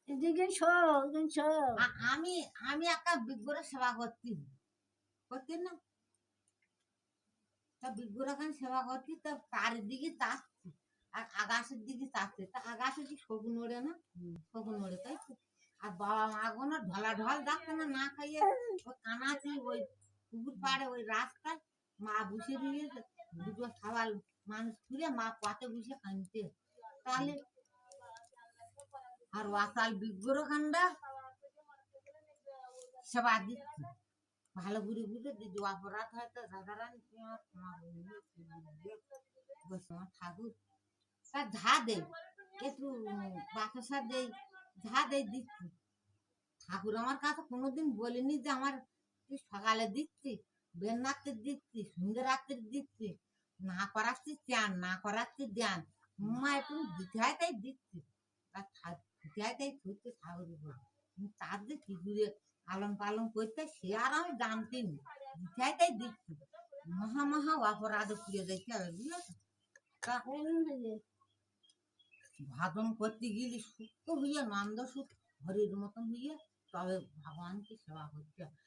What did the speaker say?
এদিকে শো, এদিকে শো। আমি আমি একটা বিগ্রহের সেবা করতি করতি না, তা বিগ্রহখান সেবা করতি, তা চারিদিকে চাচ্ছি আর আকাশের দিকে চাচ্ছে, তা আকাশে কি শকুন ওড়ে না? শকুন ওড়ে, তাই তো। আর বাবা মা কোনো ঢলা ঢল যাচ্ছে না, না খাইয়ে ওই কানাচি ওই পুকুর পাড়ে ওই রাস্তায় মা বসে দিয়েছে, দুটো খাবার মানুষ খুলে মা পাতে বসে কানতে, তাহলে আর ওয়াসাল বিগ্রহখানটা সেবা দিচ্ছি ভালো করে বুঝে যদি অপরাধ হয় তো সাধারণ ঠাকুর তা ঝা দেয় একটু বাতাসা দেয়, ঝা দেয় দিচ্ছি। ঠাকুর আমার কাছে কোনোদিন বলিনি যে আমার তুই সকালে দিচ্ছি, বের রাত্রে দিচ্ছি, সন্ধ্যে রাত্রে দিচ্ছি, না করাচ্ছি চান, না করাচ্ছি ধ্যান, মা একটু দিতে হয় তাই দিচ্ছি। দিতে হয় তাই করতে ঠাকুরের উপর তার যে কি করে আলম পালন করতে সে আর আমি জানতে নি, দিতে হয় তাই দিচ্ছি। মহা মহা অপরাধ পুড়ে দেখতে হবে, বুঝেছো? তা ভাদন করতে গেলে সুস্থ হইয়া নন্দ সুখ হরির মতন হইয়া তবে ভগবানকে সেবা করতে হবে।